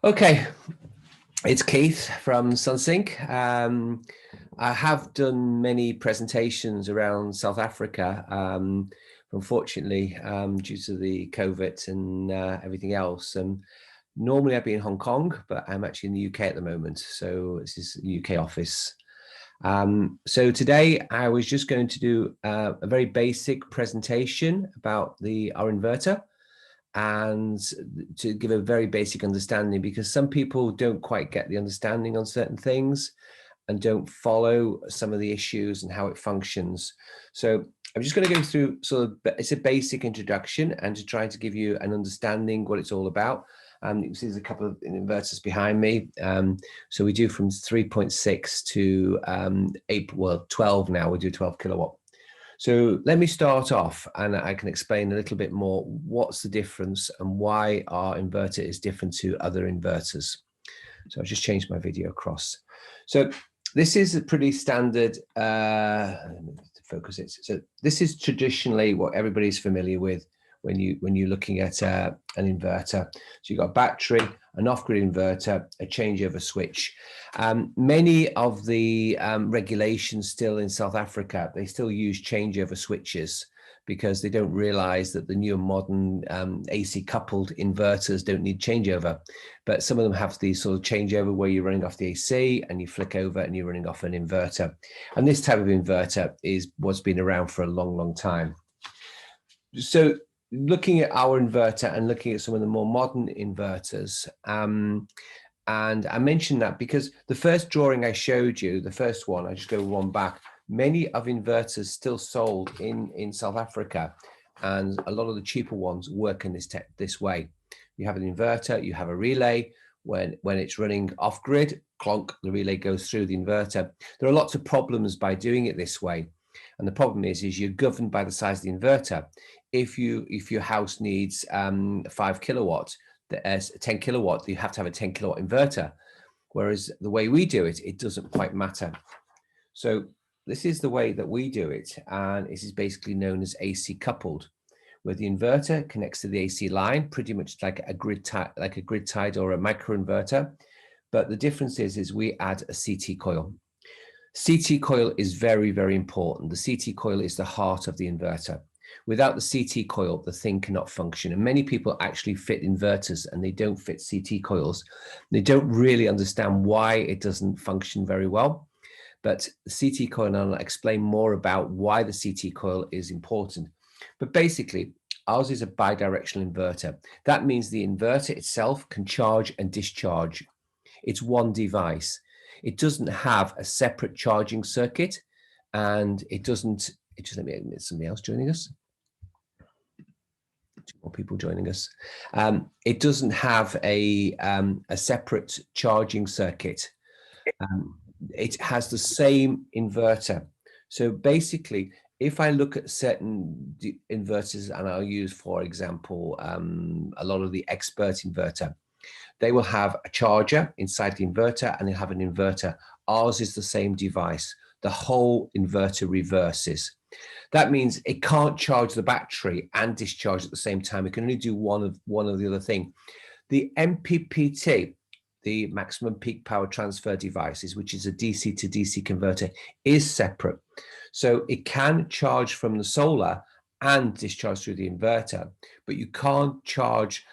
Okay, it's Keith from Sunsynk. I have done many presentations around South Africa. Unfortunately, due to the COVID and everything else. Normally I'd be in Hong Kong, but I'm actually in the UK at the moment. So this is the UK office. So today I was just going to do a very basic presentation about our inverter, and to give a very basic understanding, because some people don't quite get the understanding on certain things and don't follow some of the issues and how it functions. So I'm just going to go through it's a basic introduction and to try to give you an understanding what it's all about. You can see there's a couple of inverters behind me. So we do from 3.6 to 12 now. We do 12 kilowatt. So let me start off and I can explain a little bit more what's the difference and why our inverter is different to other inverters. So I've just changed my video across. So this is a pretty standard, focus it. So this is traditionally what everybody's familiar with when you're looking at an inverter. So you've got a battery, an off-grid inverter, a changeover switch. Many of the regulations still in South Africa, they still use changeover switches because they don't realize that the newer modern AC coupled inverters don't need changeover. But some of them have these sort of changeover where you're running off the AC and you flick over and you're running off an inverter. And this type of inverter is what's been around for a long, long time. So looking at our inverter and looking at some of the more modern inverters, and I mentioned that because the first drawing I showed you, the first one, I just go one back, many of inverters still sold in South Africa, and a lot of the cheaper ones work in this way. You have an inverter, you have a relay. When it's running off grid, clonk, the relay goes through the inverter. There are lots of problems by doing it this way. And the problem is you're governed by the size of the inverter. If your house needs 5 kilowatt, 10 kilowatt, you have to have a 10 kilowatt inverter. Whereas the way we do it, it doesn't quite matter. So this is the way that we do it. And this is basically known as AC coupled, where the inverter connects to the AC line, pretty much like a grid tied or a microinverter. But the difference is we add a CT coil. CT coil is very, very important. The CT coil is the heart of the inverter. Without the CT coil, the thing cannot function. And many people actually fit inverters and they don't fit CT coils. They don't really understand why it doesn't function very well. But the CT coil, and I'll explain more about why the CT coil is important. But basically, ours is a bidirectional inverter. That means the inverter itself can charge and discharge. It's one device. It doesn't have a separate charging circuit, and it doesn't. Let me admit somebody else joining us. Two more people joining us. It doesn't have a separate charging circuit. It has the same inverter. So basically, if I look at certain inverters, and I'll use, for example, a lot of the expert inverter, they will have a charger inside the inverter and they'll have an inverter. Ours is the same device. The whole inverter reverses. That means it can't charge the battery and discharge at the same time. It can only do one of the other thing. The MPPT, the maximum peak power transfer devices, which is a DC to DC converter, is separate. So it can charge from the solar and discharge through the inverter, but you can't charge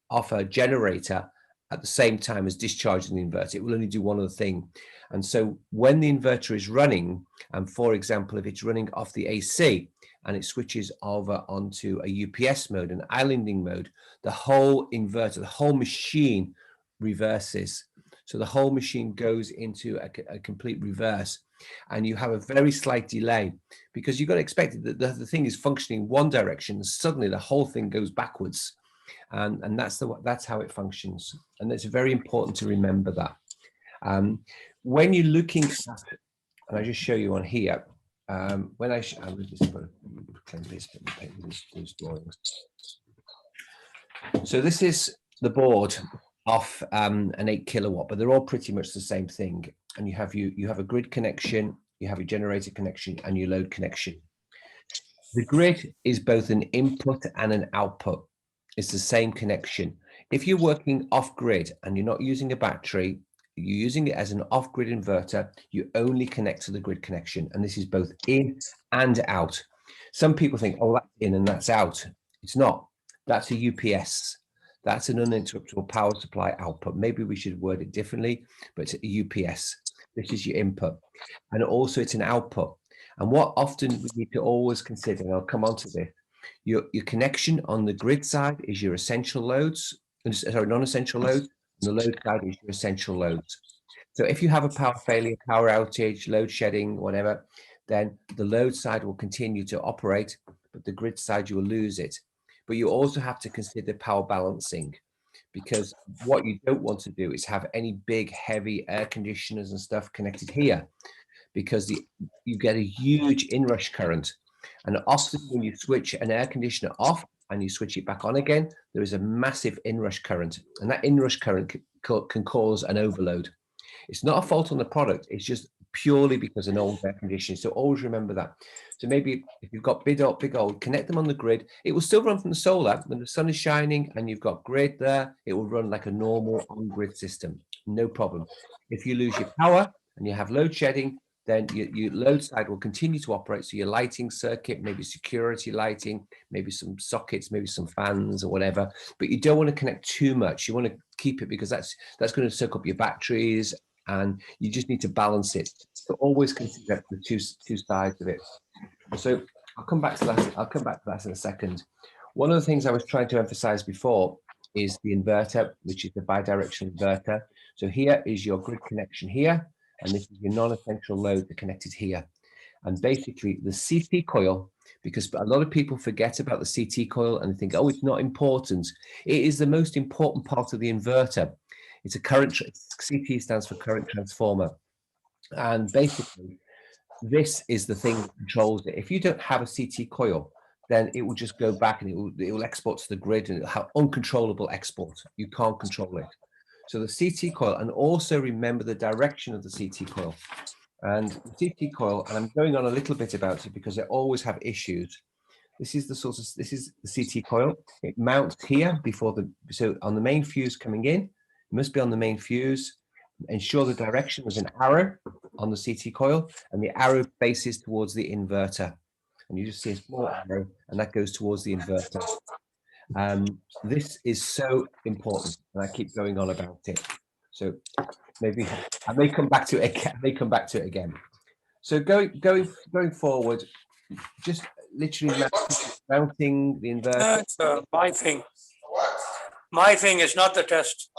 off a generator at the same time as discharging the inverter. It will only do one other thing. And so when the inverter is running, and for example, if it's running off the AC and it switches over onto a UPS mode, an islanding mode, the whole inverter, the whole machine reverses. So the whole machine goes into a complete reverse, and you have a very slight delay because you've got to expect that the thing is functioning one direction, and suddenly the whole thing goes backwards. And that's how it functions. And it's very important to remember that. When you're looking at, and I just show you on here, when I these drawings. So this is the board off an 8 kilowatt, but they're all pretty much the same thing. And you have a grid connection, you have a generator connection, and your load connection. The grid is both an input and an output. It's the same connection. If you're working off grid and you're not using a battery, you're using it as an off grid inverter, you only connect to the grid connection. And this is both in and out. Some people think, oh, that's in and that's out. It's not. That's a UPS. That's an uninterruptible power supply output. Maybe we should word it differently, but it's a UPS. This is your input. And also it's an output. And what often we need to always consider, and I'll come on to this, your connection on the grid side is your essential loads, sorry, non-essential loads, and the load side is your essential loads. So if you have a power failure, power outage, load shedding, whatever, then the load side will continue to operate, but the grid side, you will lose it. But you also have to consider power balancing, because what you don't want to do is have any big, heavy air conditioners and stuff connected here, because you get a huge inrush current. And often when you switch an air conditioner off and you switch it back on again, there is a massive inrush current. And that inrush current can cause an overload. It's not a fault on the product. It's just purely because of an old air conditioner. So always remember that. So maybe if you've got big old, connect them on the grid. It will still run from the solar. When the sun is shining and you've got grid there, it will run like a normal on-grid system. No problem. If you lose your power and you have load shedding, then your load side will continue to operate. So your lighting circuit, maybe security lighting, maybe some sockets, maybe some fans or whatever, but you don't want to connect too much. You want to keep it, because that's going to soak up your batteries, and you just need to balance it. So always consider the two sides of it. So I'll come back to that in a second. One of the things I was trying to emphasize before is the inverter, which is the bidirectional inverter. So here is your grid connection here, and this is your non-essential load connected here. And basically the CT coil, because a lot of people forget about the CT coil and they think, oh, it's not important. It is the most important part of the inverter. It's a current, CT stands for current transformer. And basically this is the thing that controls it. If you don't have a CT coil, then it will just go back and it will export to the grid, and it'll have uncontrollable export. You can't control it. So the CT coil, and also remember the direction of the CT coil. And the CT coil, and I'm going on a little bit about it because I always have issues. This is the CT coil. It mounts here so on the main fuse coming in, it must be on the main fuse. Ensure the direction is an arrow on the CT coil, and the arrow faces towards the inverter. And you just see a small arrow, and that goes towards the inverter. This is so important, and I keep going on about it. So maybe I may come back to it again. So going forward, just literally mounting the inverter. That's my thing. My thing is not the test.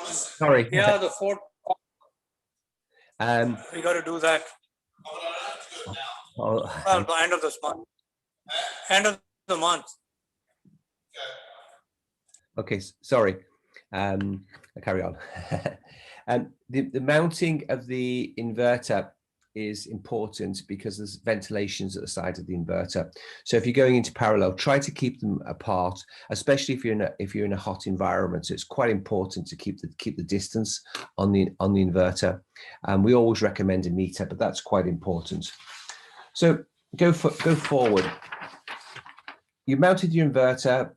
Sorry. Yeah, the fourth. We got to do that. Well, end of this month. End of the month. Okay, sorry. I'll carry on. The mounting of the inverter is important because there's ventilations at the side of the inverter. So if you're going into parallel, try to keep them apart, especially if you're in a hot environment. So it's quite important to keep the distance on the inverter. We always recommend a meter, but that's quite important. So go forward. You've mounted your inverter,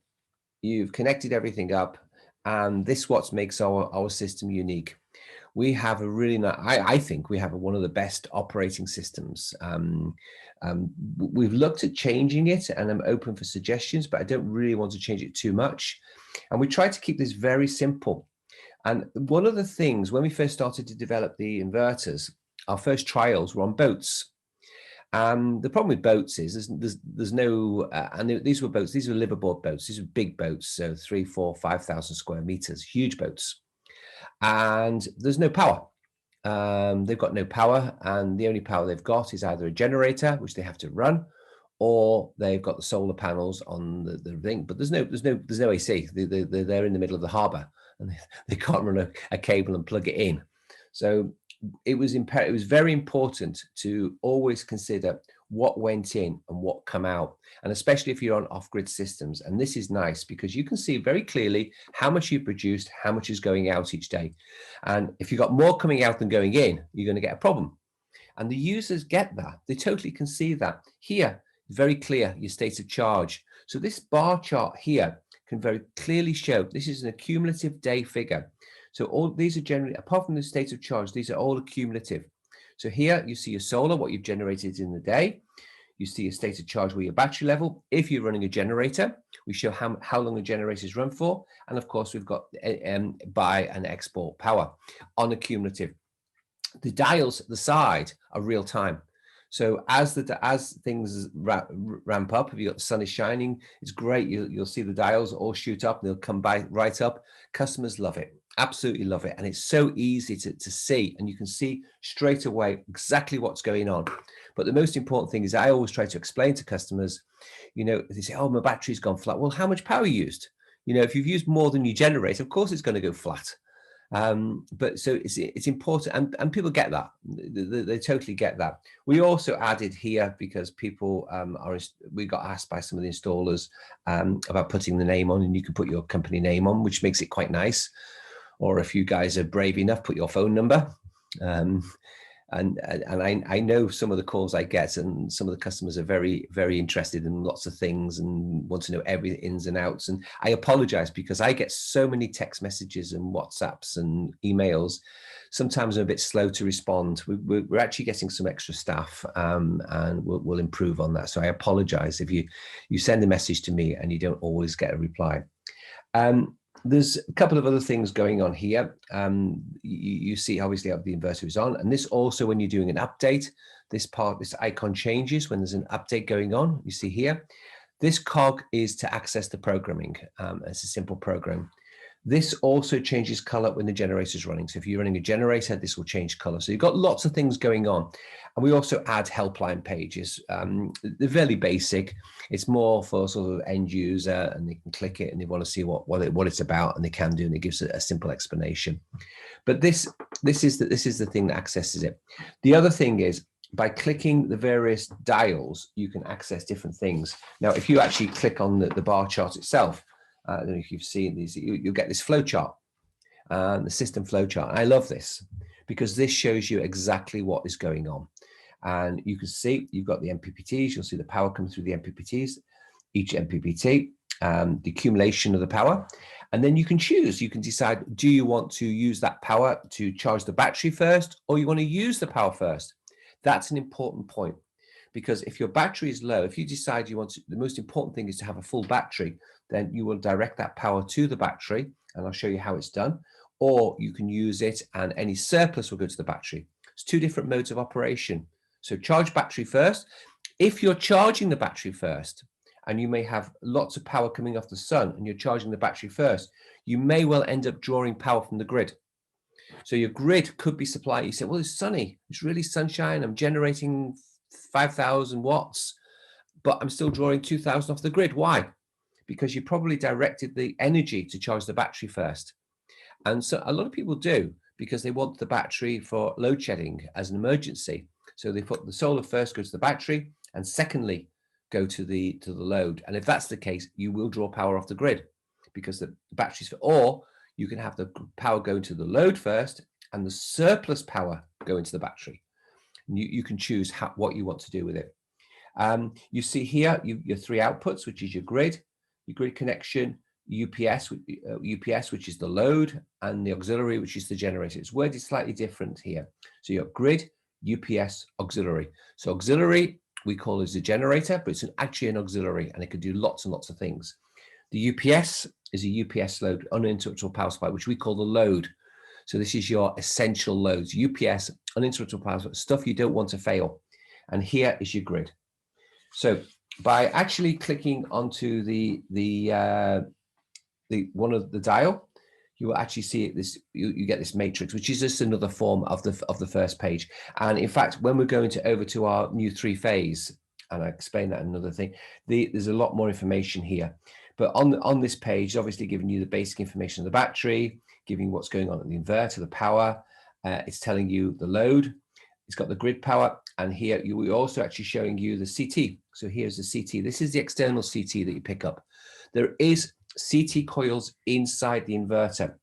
you've connected everything up, and this is what makes our system unique. We have a really nice, I think we have one of the best operating systems. We've looked at changing it, and I'm open for suggestions, but I don't really want to change it too much. And we try to keep this very simple. And one of the things, when we first started to develop the inverters, our first trials were on boats. The problem with boats is there's no, and these were boats, these were liveaboard boats, these were big boats, so 3,000, 4,000, 5,000 square meters, huge boats. And there's no power. They've got no power, and the only power they've got is either a generator, which they have to run, or they've got the solar panels on the thing. But there's no AC. They're in the middle of the harbour, and they can't run a cable and plug it in. So it was very important to always consider what went in and what come out, and especially if you're on off-grid systems. And this is nice because you can see very clearly how much you've produced, how much is going out each day. And if you've got more coming out than going in, you're going to get a problem. And the users get that. They totally can see that. Here, very clear, your state of charge. So this bar chart here can very clearly show this is an accumulative day figure. So all these are generally, apart from the state of charge, these are all accumulative. So here you see your solar, what you've generated in the day. You see your state of charge with your battery level. If you're running a generator, we show how long the generators run for. And of course, we've got buy and export power on a cumulative. The dials at the side are real time. So as things ramp up, if the sun is shining, it's great. You'll see the dials all shoot up and they'll come by right up. Customers love it, absolutely love it. And it's so easy to see, and you can see straight away exactly what's going on. But the most important thing is I always try to explain to customers, you know, they say, oh, my battery's gone flat. Well, how much power you used? You know, if you've used more than you generate, of course it's going to go flat. But so it's important, and people get that. They totally get that. We also added here because people we got asked by some of the installers about putting the name on, and you can put your company name on, which makes it quite nice. Or if you guys are brave enough, put your phone number. And I know some of the calls I get, and some of the customers are very, very interested in lots of things and want to know every ins and outs. And I apologize because I get so many text messages and WhatsApps and emails. Sometimes I'm a bit slow to respond. We're actually getting some extra staff, and we'll improve on that. So I apologize if you send a message to me and you don't always get a reply. There's a couple of other things going on here. You see, obviously, how the inverter is on. And this also, when you're doing an update, this icon changes when there's an update going on. You see here, this cog is to access the programming. It's a simple program. This also changes color when the generator is running. So if you're running a generator, this will change color. So you've got lots of things going on. And we also add helpline pages. They're very basic. It's more for sort of end user, and they can click it and they want to see what it's about, and they can do, and it gives a simple explanation. But this is the thing that accesses it. The other thing is, by clicking the various dials, you can access different things. Now, if you actually click on the bar chart itself, I don't know if you've seen these, you'll get this flow chart, the system flow chart. And I love this because this shows you exactly what is going on. And you can see you've got the MPPTs. You'll see the power come through the MPPTs, each MPPT, the accumulation of the power. And then you can choose. You can decide, do you want to use that power to charge the battery first, or you want to use the power first? That's an important point, because if your battery is low, if you decide you want to, the most important thing is to have a full battery, then you will direct that power to the battery, and I'll show you how it's done. Or you can use it and any surplus will go to the battery. It's two different modes of operation. So charge battery first. If you're charging the battery first, and you may have lots of power coming off the sun and you're charging the battery first, you may well end up drawing power from the grid. So your grid could be supplied. You say, well, it's sunny, it's really sunshine, I'm generating 5,000 watts, but I'm still drawing 2,000 off the grid. Why? Because you probably directed the energy to charge the battery first. And so a lot of people do, because they want the battery for load shedding as an emergency. So they put the solar first, go to the battery, and secondly, go to the load. And if that's the case, you will draw power off the grid because the batteries, or you can have the power go into the load first and the surplus power go into the battery. And you can choose what you want to do with it. You see here your three outputs, which is your grid connection, UPS, which is the load, and the auxiliary, which is the generator. It's worded slightly different here. So your grid, UPS, auxiliary. So auxiliary we call as a generator, but it's actually an auxiliary, and it can do lots and lots of things. The UPS is a UPS load, uninterruptible power supply, which we call the load. So this is your essential loads, UPS, uninterruptible power supply, stuff you don't want to fail. And here is your grid. So by actually clicking onto the one of the dial, you will actually see this. You get this matrix, which is just another form of the first page. And in fact, when we're going over to our new 3-phase, and I explain that in another thing, there's a lot more information here. But on this page, obviously giving you the basic information of the battery, giving you what's going on at the inverter, the power. It's telling you the load. It's got the grid power, and here we're also actually showing you the CT. So here's the CT. This is the external CT that you pick up. There is CT coils inside the inverter.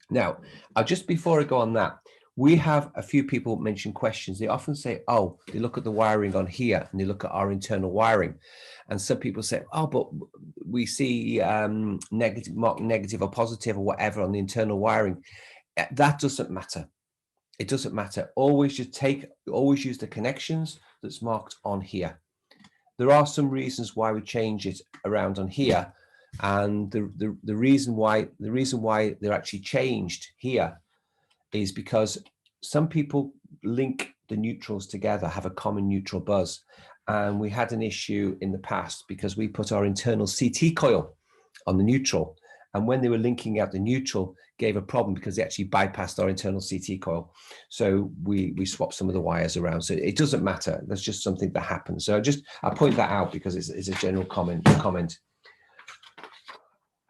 Now, just before I go on that, We have a few people mention questions. They often say, oh, they look at the wiring on here and they look at our internal wiring. And some people say, oh, but we see negative, marked negative or positive or whatever on the internal wiring. That doesn't matter. It doesn't matter. Always use the connections that's marked on here. There are some reasons why we change it around on here. And the reason why they're actually changed here is because some people link the neutrals together, have a common neutral buzz. And we had an issue in the past because we put our internal CT coil on the neutral. And when they were linking out the neutral, gave a problem because they actually bypassed our internal CT coil. So we swapped some of the wires around. So it doesn't matter. That's just something that happens. So I point that out because it's a general comment.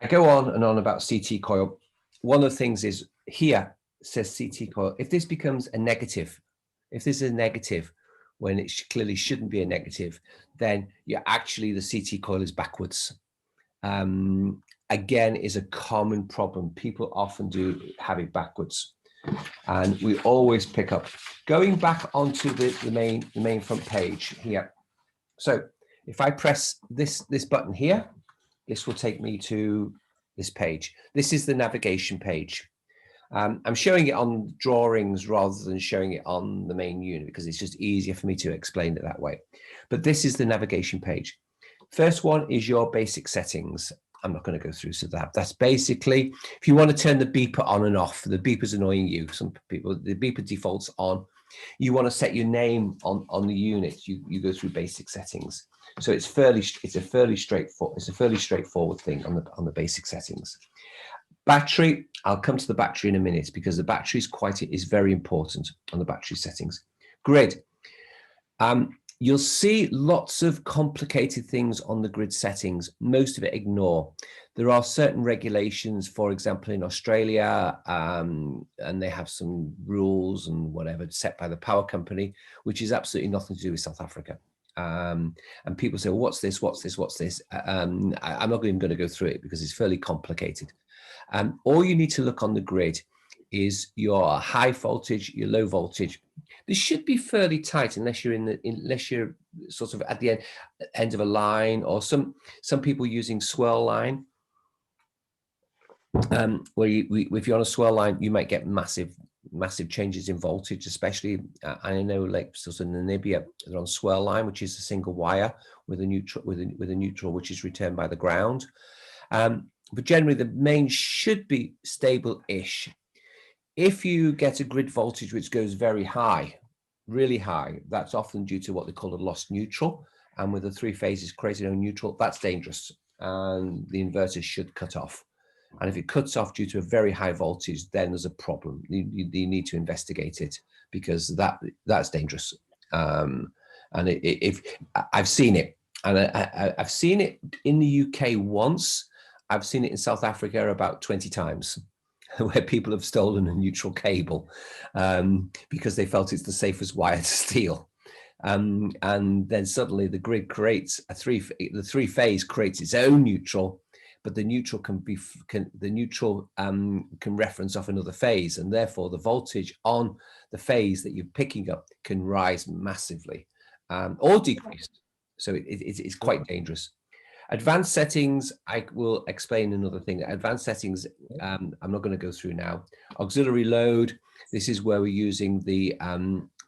I go on and on about CT coil. One of the things is here says CT coil. If this becomes a negative, if this is a negative when it clearly shouldn't be a negative, then you're actually the CT coil is backwards. Again, is a common problem. People often do have it backwards. And we always pick up. Going back onto the main front page here. So if I press this button here, this will take me to this page. This is the navigation page. I'm showing it on drawings rather than showing it on the main unit because it's just easier for me to explain it that way. But this is the navigation page. First one is your basic settings. I'm not going to go through so that's basically if you want to turn the beeper on and off. The beeper's annoying you. Some people, the beeper defaults on. You want to set your name on the unit. You go through basic settings. So it's a fairly straightforward thing on the basic settings. Battery, I'll come to the battery in a minute because the battery is very important on the battery settings. Grid. You'll see lots of complicated things on the grid settings. Most of it ignore. There are certain regulations, for example, in Australia, and they have some rules and whatever set by the power company, which is absolutely nothing to do with South Africa. And people say, well, what's this? I'm not even going to go through it because it's fairly complicated. All you need to look on the grid is your high voltage, your low voltage. This should be fairly tight unless you're sort of at the end of a line, or some people using swirl line. Where if you're on a swirl line, you might get massive changes in voltage, especially I know like sort of Namibia, they're on swirl line, which is a single wire with a neutral which is returned by the ground. But generally the main should be stable-ish. If you get a grid voltage which goes very high, really high, that's often due to what they call a lost neutral. And with the three phases creating a neutral, that's dangerous. And the inverter should cut off. And if it cuts off due to a very high voltage, then there's a problem. You need to investigate it because that's dangerous. And if I've seen it, and I've seen it in the UK once. I've seen it in South Africa about 20 times. Where people have stolen a neutral cable because they felt it's the safest wire to steal. And then suddenly the grid creates the three phase creates its own neutral, but the neutral can reference off another phase, and therefore the voltage on the phase that you're picking up can rise massively or decrease. So it's quite dangerous. Advanced settings, I will explain another thing. Advanced settings, I'm not going to go through now. Auxiliary load, this is where we're using the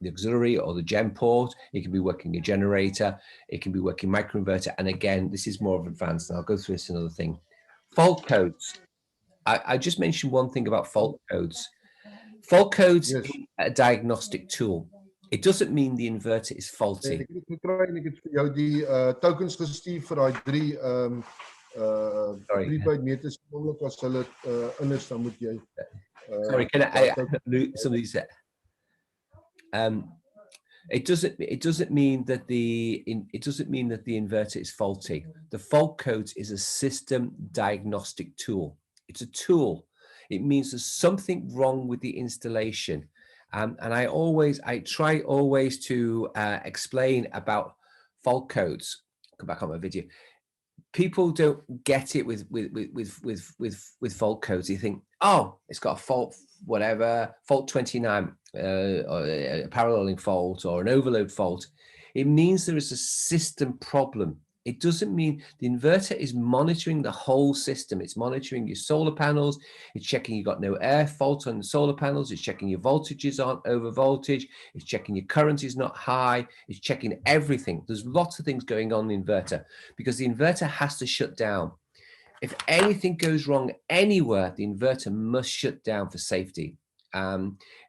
auxiliary or the gem port. It can be working a generator. It can be working microinverter. And again, this is more of advanced, and I'll go through this another thing. Fault codes. I just mentioned one thing about fault codes. Fault codes is a diagnostic tool. It doesn't mean the inverter is faulty. Ek het vir jou die tokens gestuur vir daai drie prepaid meters. As hulle is, dan moet jy sorry, can somebody said it doesn't mean that the inverter is faulty. The fault codes is a system diagnostic tool. It's a tool. It means there's something wrong with the installation. And I try always to explain about fault codes. Come back on my video. people don't get it with fault codes. You think, oh, it's got a fault, whatever, fault 29, or a paralleling fault or an overload fault. It means there is a system problem. It doesn't mean the inverter is monitoring the whole system. It's monitoring your solar panels. It's checking you've got no air fault on the solar panels. It's checking your voltages aren't over voltage. It's checking your current is not high. It's checking everything. There's lots of things going on in the inverter because the inverter has to shut down. If anything goes wrong anywhere, the inverter must shut down for safety.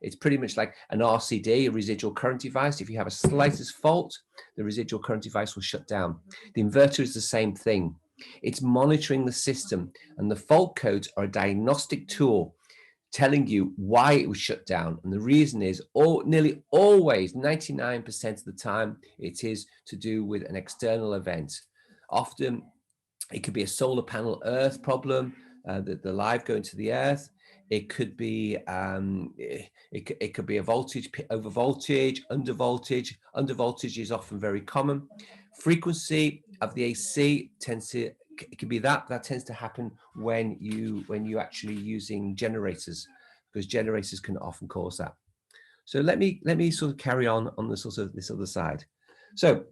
It's pretty much like an RCD, a residual current device. If you have a slightest fault, the residual current device will shut down. The inverter is the same thing. It's monitoring the system, and the fault codes are a diagnostic tool telling you why it was shut down. And the reason is nearly always, 99% of the time, it is to do with an external event. Often it could be a solar panel earth problem, the live going to the earth. It could be it could be a voltage over voltage, under voltage. Under voltage is often very common. Frequency of the AC tends to, it can be that tends to happen when you actually using generators, because generators can often cause that. So let me sort of carry on the sort of this other side. So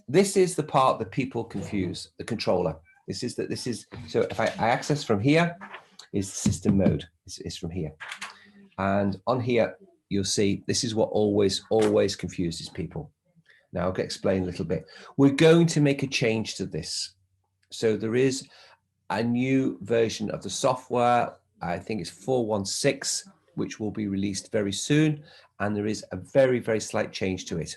this is the part that people confuse, the controller. This is so if I access from here, is system mode. It's from here, and on here you'll see this is what always confuses people. Now I'll explain a little bit. We're going to make a change to this. So there is a new version of the software. I think it's 416, which will be released very soon, and there is a very slight change to it.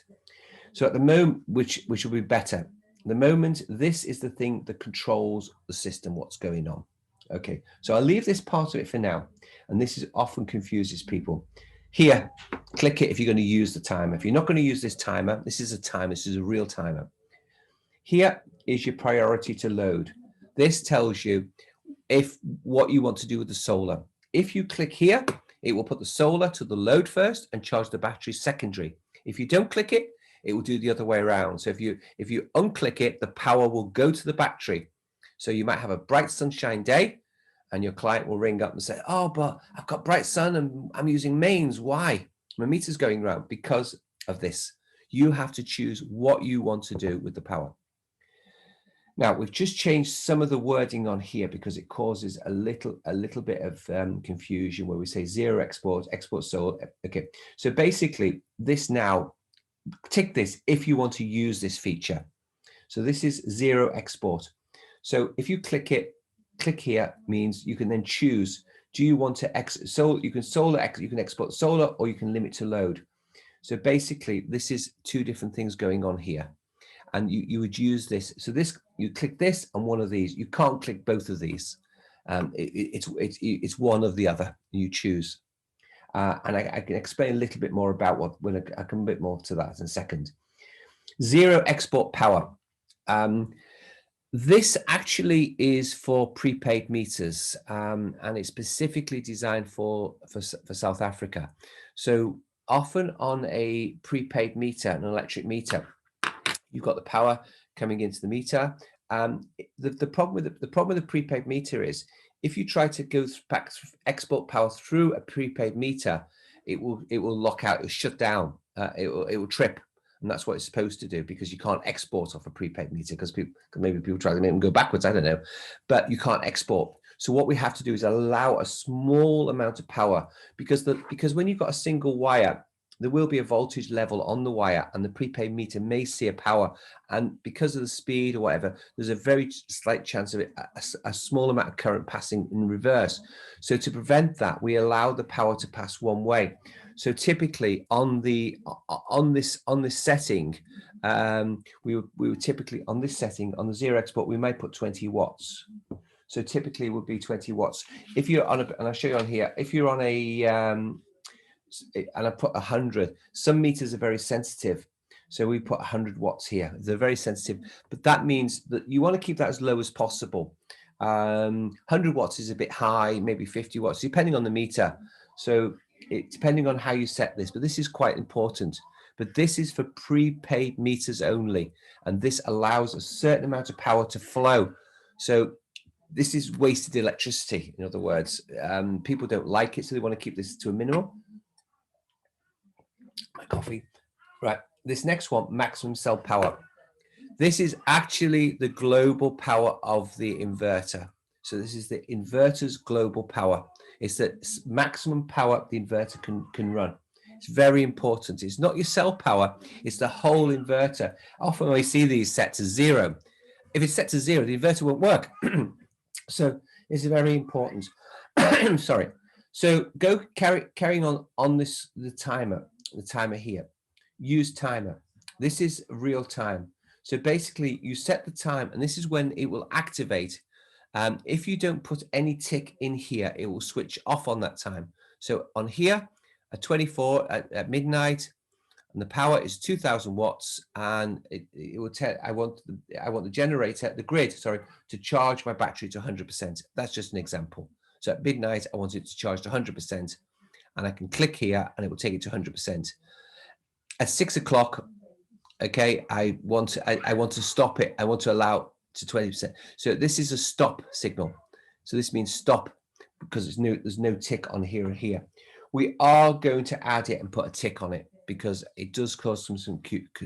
So at the moment, which will be better. At the moment, this is the thing that controls the system, what's going on. Okay, so I'll leave this part of it for now. And this is often confuses people. Here, click it if you're going to use the timer. If you're not going to use this timer, this is a timer, this is a real timer. Here is your priority to load. This tells you what you want to do with the solar. If you click here, it will put the solar to the load first and charge the battery secondary. If you don't click it, it will do the other way around. So if you unclick it, the power will go to the battery. So you might have a bright sunshine day and your client will ring up and say, oh, but I've got bright sun and I'm using mains. Why? My meter's going round. Because of this. You have to choose what you want to do with the power. Now, we've just changed some of the wording on here because it causes a little bit of confusion where we say zero export solar. Okay, so basically this now, tick this if you want to use this feature. So this is zero export. So if you click here means you can then choose, do you want to you can export solar or you can limit to load. So basically this is two different things going on here. And you would use this. So this, you click this on one of these. You can't click both of these. It's one or the other. You choose. And I can explain a little bit more about when I come a bit more to that in a second. Zero export power. This actually is for prepaid meters, and it's specifically designed for South Africa. So often on a prepaid meter, an electric meter, you've got the power coming into the meter. The problem with the prepaid meter is if you try to go back export power through a prepaid meter, it will lock out, it will shut down, it will trip. And that's what it's supposed to do, because you can't export off a prepaid meter, because maybe people try to make them go backwards, I don't know, but you can't export. So what we have to do is allow a small amount of power, because when you've got a single wire, there will be a voltage level on the wire and the prepaid meter may see a power. And because of the speed or whatever, there's a very slight chance of it, a small amount of current passing in reverse. So to prevent that, we allow the power to pass one way. So typically on this setting, we would typically on this setting, on the zero export, we may put 20 watts. So typically it would be 20 watts. If you're on and I'll show you on here, if you're on a, and I put 100, some meters are very sensitive. So we put 100 watts here. They're very sensitive, but that means that you want to keep that as low as possible. 100 watts is a bit high, maybe 50 watts, depending on the meter. So depending on how you set this, but this is quite important. But this is for prepaid meters only. And this allows a certain amount of power to flow So this is wasted electricity. In other words, people don't like it, so they want to keep this to a minimum. My coffee. Right. This next one, maximum cell power. This is actually the global power of the inverter. So this is the inverter's global power. It's the maximum power the inverter can run. It's very important. It's not your cell power, it's the whole inverter. Often we see these set to 0. If it's set to 0, the inverter won't work. So it's very important. Sorry. So carrying on this, the timer here. Use timer. This is real time. So basically you set the time, and this is when it will activate. If you don't put any tick in here, it will switch off on that time. So on here at 24 at midnight, and the power is 2000 watts, and it will tell, I want the generator, the grid, sorry, to charge my battery to 100%. That's just an example. So at midnight, I want it to charge to 100%, and I can click here and it will take it to 100%. At 6 o'clock, okay, I want to stop it. I want to allow to 20%. So this is a stop signal. So this means stop because there's no tick on here or here. We are going to add it and put a tick on it because it does cause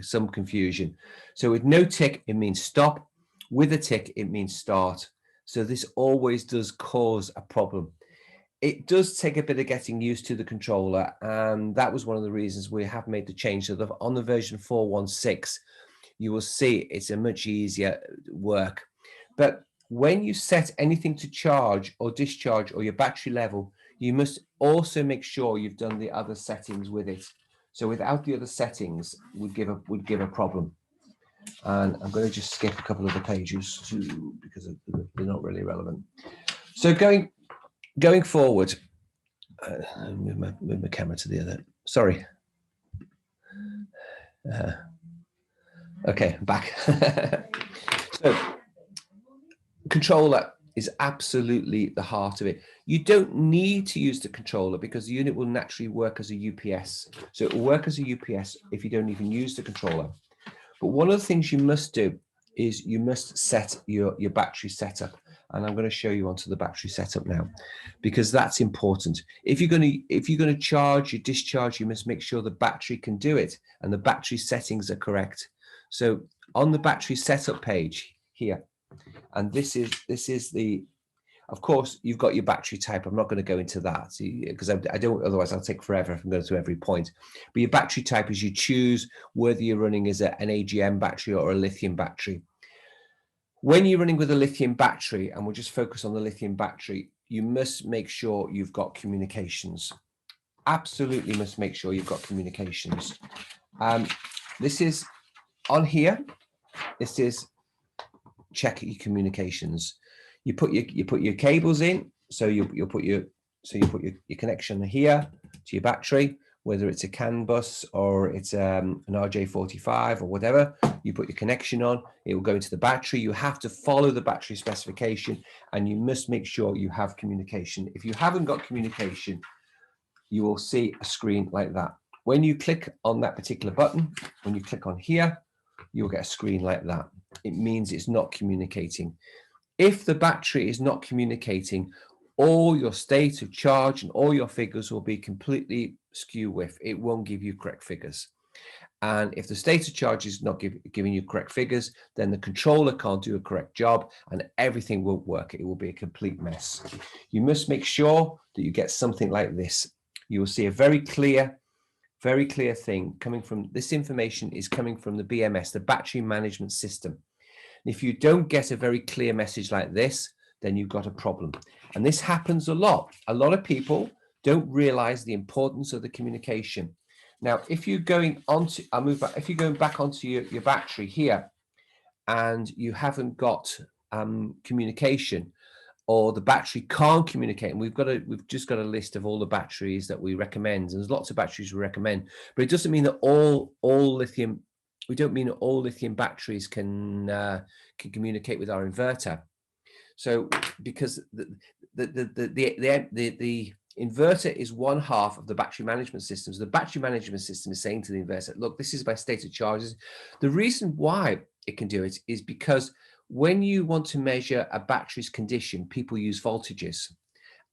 some confusion. So with no tick, it means stop. With a tick, it means start. So this always does cause a problem. It does take a bit of getting used to the controller, and that was one of the reasons we have made the change. So on the version 4.16, you will see it's a much easier work. But when you set anything to charge or discharge or your battery level, you must also make sure you've done the other settings with it. So without the other settings, would give a problem. And I'm going to just skip a couple of the pages too, because they're not really relevant. So going forward, move my camera to the other. Sorry. Okay, back. So, controller is absolutely the heart of it. You don't need to use the controller because the unit will naturally work as a UPS. So it will work as a UPS if you don't even use the controller. But one of the things you must do is you must set your battery setup. And I'm going to show you onto the battery setup now, because that's important. If you're going to charge or discharge, you must make sure the battery can do it and the battery settings are correct. So on the battery setup page here, and this is the, of course, you've got your battery type. I'm not going to go into that because I don't, otherwise I'll take forever if I'm going to every point. But your battery type is you choose whether you're running as an AGM battery or a lithium battery. When you're running with a lithium battery, and we'll just focus on the lithium battery, you must make sure you've got communications. Absolutely must make sure you've got communications. This is on here. This is check your communications. You put your cables in. So you put your connection here to your battery, whether it's a CAN bus or it's an RJ45 or whatever. You put your connection on, it will go into the battery. You have to follow the battery specification, and you must make sure you have communication. If you haven't got communication, you will see a screen like that. When you click on that particular button, when you click on here, you'll get a screen like that. It means it's not communicating. If the battery is not communicating, all your state of charge and all your figures will be completely skew with. It won't give you correct figures. And if the state of charge is not giving you correct figures, then the controller can't do a correct job and everything won't work. It will be a complete mess. You must make sure that you get something like this. You will see a very clear thing coming from, this information is coming from the BMS, the battery management system. If you don't get a very clear message like this, then you've got a problem. And this happens a lot. A lot of people don't realize the importance of the communication. Now, if you're going onto, I'll move back, if you're going back onto your battery here and you haven't got communication, or the battery can't communicate, and we've just got a list of all the batteries that we recommend. There's lots of batteries we recommend, but it doesn't mean that all lithium, we don't mean that all lithium batteries can communicate with our inverter. So because the inverter is one half of the battery management system. So the battery management system is saying to the inverter, look, this is my state of charges. The reason why it can do it is because when you want to measure a battery's condition, people use voltages.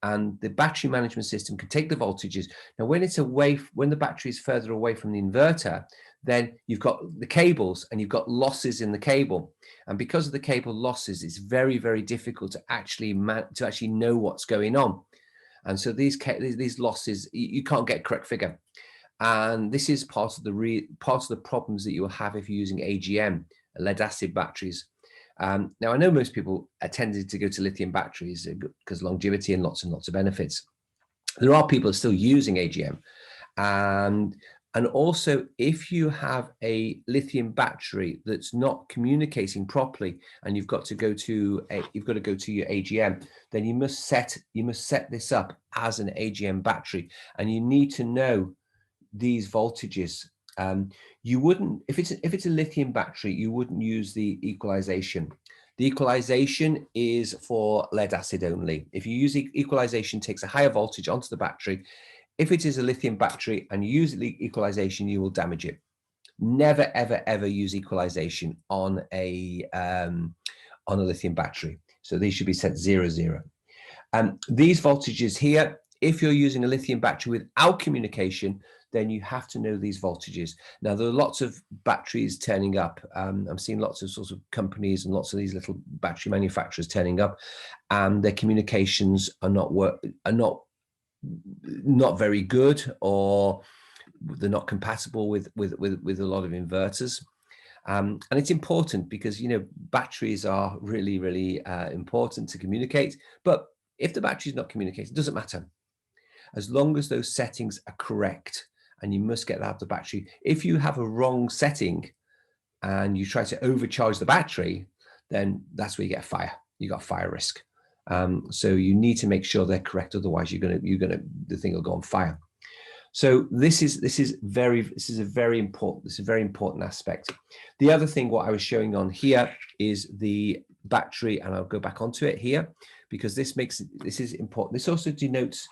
And the battery management system can take the voltages. Now, when it's away, when the battery is further away from the inverter, then you've got the cables and you've got losses in the cable. And because of the cable losses, it's very, very difficult to actually know what's going on. And so these losses, you can't get a correct figure. And this is part of the problems that you will have if you're using AGM, lead acid batteries. Now, I know most people are tended to go to lithium batteries because longevity and lots of benefits. There are people still using AGM. And also, if you have a lithium battery that's not communicating properly, and you've got to go to your AGM, then you must set this up as an AGM battery, and you need to know these voltages. You wouldn't, if it's a lithium battery, you wouldn't use the equalization. The equalization is for lead acid only. If you use equalization, it takes a higher voltage onto the battery. If it is a lithium battery and you use the equalization, you will damage it. Never, ever, ever use equalization on a lithium battery. So these should be set 0, 0. These voltages here, if you're using a lithium battery without communication, then you have to know these voltages. Now, there are lots of batteries turning up. I'm seeing lots of sorts of companies and lots of these little battery manufacturers turning up, and their communications are not very good, or they're not compatible with a lot of inverters. And it's important because, you know, batteries are really, really important to communicate. But if the battery is not communicating, it doesn't matter. As long as those settings are correct, and you must get that out of the battery. If you have a wrong setting and you try to overcharge the battery, then that's where you get a fire. You got fire risk. So you need to make sure they're correct. Otherwise, the thing will go on fire. So this is a very important aspect. The other thing, what I was showing on here, is the battery, and I'll go back onto it here because this is important. This also denotes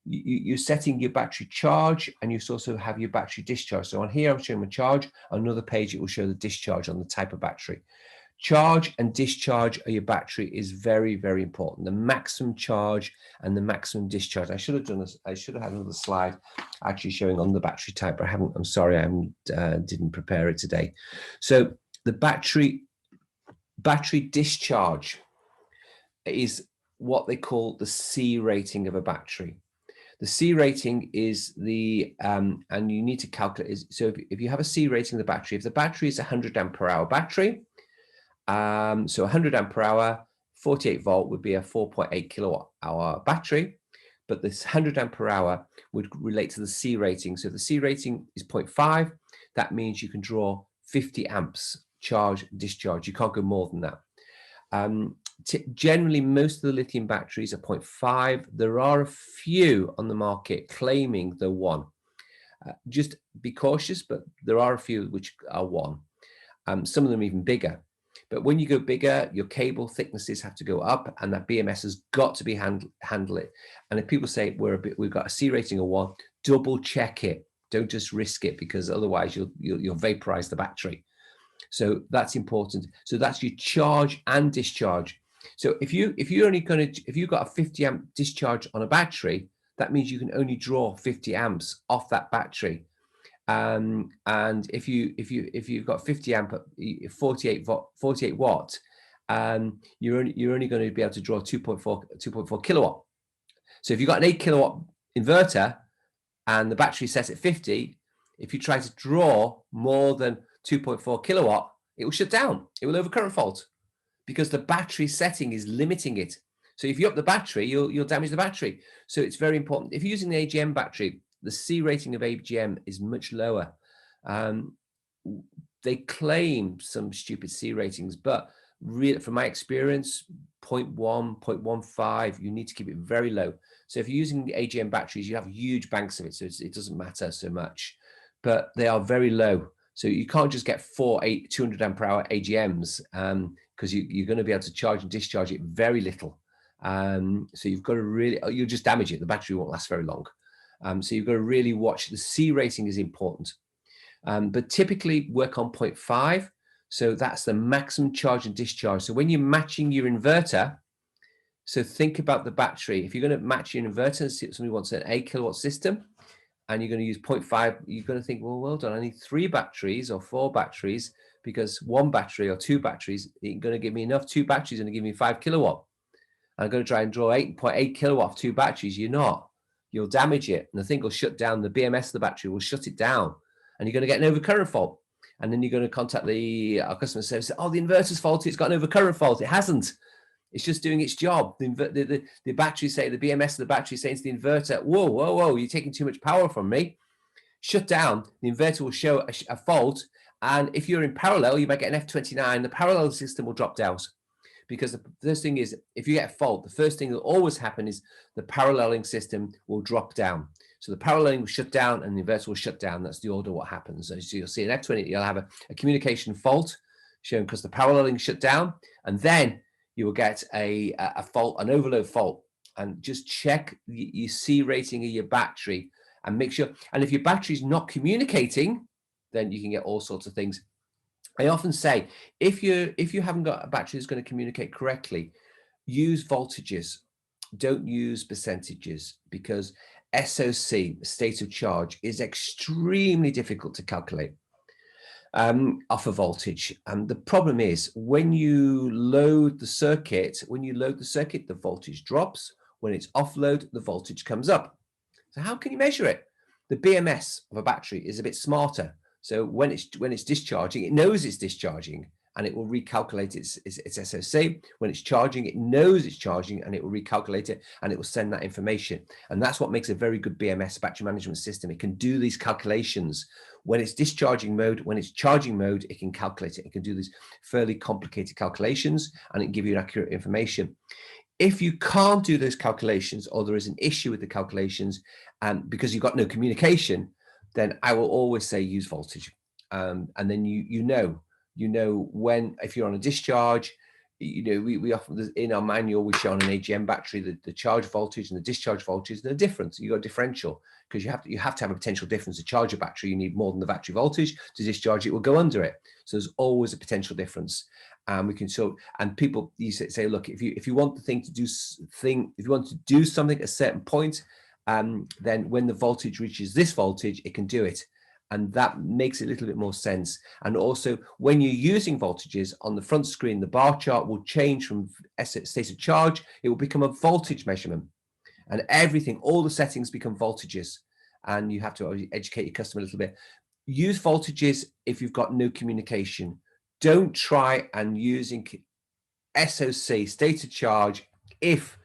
you're setting your battery charge, and you also have your battery discharge. So on here, I'm showing my charge. On another page, it will show the discharge on the type of battery. Charge and discharge of your battery is very, very important. The maximum charge and the maximum discharge. I should have had another slide actually showing on the battery type, but I haven't. I'm sorry, I didn't prepare it today. So the battery discharge is what they call the C rating of a battery. The C rating is and you need to calculate, so if you have a C rating of the battery, if the battery is a 100 ampere hour battery, so 100 ampere hour, 48 volt would be a 4.8 kilowatt hour battery, but this 100 ampere hour would relate to the C rating. So if the C rating is 0.5, that means you can draw 50 amps charge, discharge. You can't go more than that. Generally, most of the lithium batteries are 0.5. There are a few on the market claiming they're 1. Just be cautious, but there are a few which are 1. Some of them even bigger. But when you go bigger, your cable thicknesses have to go up, and that BMS has got to be handle it. And if people say we've got a C rating of 1, double check it. Don't just risk it, because otherwise you'll vaporize the battery. So that's important. So that's your charge and discharge. So if you've got a 50 amp discharge on a battery, that means you can only draw 50 amps off that battery. And if you've got 50 amp, 48 watt, you're only going to be able to draw 2.4 kilowatt. So if you've got an 8 kilowatt inverter and the battery set at 50, if you try to draw more than 2.4 kilowatt, it will shut down. It will overcurrent fault, because the battery setting is limiting it. So if you up the battery, you'll damage the battery. So it's very important. If you're using the AGM battery, the C rating of AGM is much lower. They claim some stupid C ratings, but really, from my experience, 0.1, 0.15, you need to keep it very low. So if you're using the AGM batteries, you have huge banks of it, so it doesn't matter so much, but they are very low. So you can't just get 200 ampere hour AGMs, because you're going to be able to charge and discharge it very little. So you've got to you'll just damage it. The battery won't last very long. So you've got to really watch. The C rating is important, but typically work on 0.5. So that's the maximum charge and discharge. So when you're matching your inverter, so think about the battery. If you're going to match your inverter, somebody wants an 8 kilowatt system, and you're going to use 0.5, you're going to think, well done, I need 3 batteries or 4 batteries, because 1 battery or 2 batteries ain't going to give me enough. 2 batteries are going to give me 5 kilowatt. I'm going to try and draw 8.8 kilowatt off 2 batteries. You're not. You'll damage it, and the thing will shut down. The BMS of the battery will shut it down, and you're going to get an overcurrent fault. And then you're going to contact our customer service. Oh, the inverter's faulty. It's got an overcurrent fault. It hasn't. It's just doing its job. The battery say, the BMS of the battery saying to the inverter, whoa, you're taking too much power from me. Shut down. The inverter will show a fault. And if you're in parallel, you might get an F29. The parallel system will drop down. Because the first thing is, if you get a fault, the first thing that will always happen is the paralleling system will drop down. So the paralleling will shut down and the inverter will shut down. That's the order what happens. So you'll see an F20, you'll have a communication fault shown because the paralleling shut down. And then you will get a fault, an overload fault. And just check your C rating of your battery and make sure. And if your battery is not communicating, then you can get all sorts of things. I often say, if you haven't got a battery that's going to communicate correctly, use voltages. Don't use percentages, because SOC, state of charge, is extremely difficult to calculate off a voltage. And the problem is when you load the circuit, the voltage drops. When it's offload, the voltage comes up. So how can you measure it? The BMS of a battery is a bit smarter. So when it's discharging, it knows it's discharging, and it will recalculate its SOC. When it's charging, it knows it's charging, and it will recalculate it, and it will send that information. And that's what makes a very good BMS, battery management system. It can do these calculations. When it's discharging mode, when it's charging mode, it can calculate it. It can do these fairly complicated calculations, and it can give you accurate information. If you can't do those calculations, or there is an issue with the calculations, because you've got no communication, then I will always say use voltage. And then you know when, if you're on a discharge, we often, in our manual, we show on an AGM battery the charge voltage and the discharge voltage, and the difference. You've got a differential, because you have to have a potential difference. To charge a battery, you need more than the battery voltage. To discharge, it will go under it. So there's always a potential difference. We can show, and people, you say, look, if you want the thing to do if you want to do something at a certain point, then when the voltage reaches this voltage, it can do it. And that makes a little bit more sense. And also, when you're using voltages on the front screen, the bar chart will change from state of charge. It will become a voltage measurement, and everything, all the settings become voltages. And you have to educate your customer a little bit. Use voltages if you've got no communication. Don't try and using SOC, state of charge, if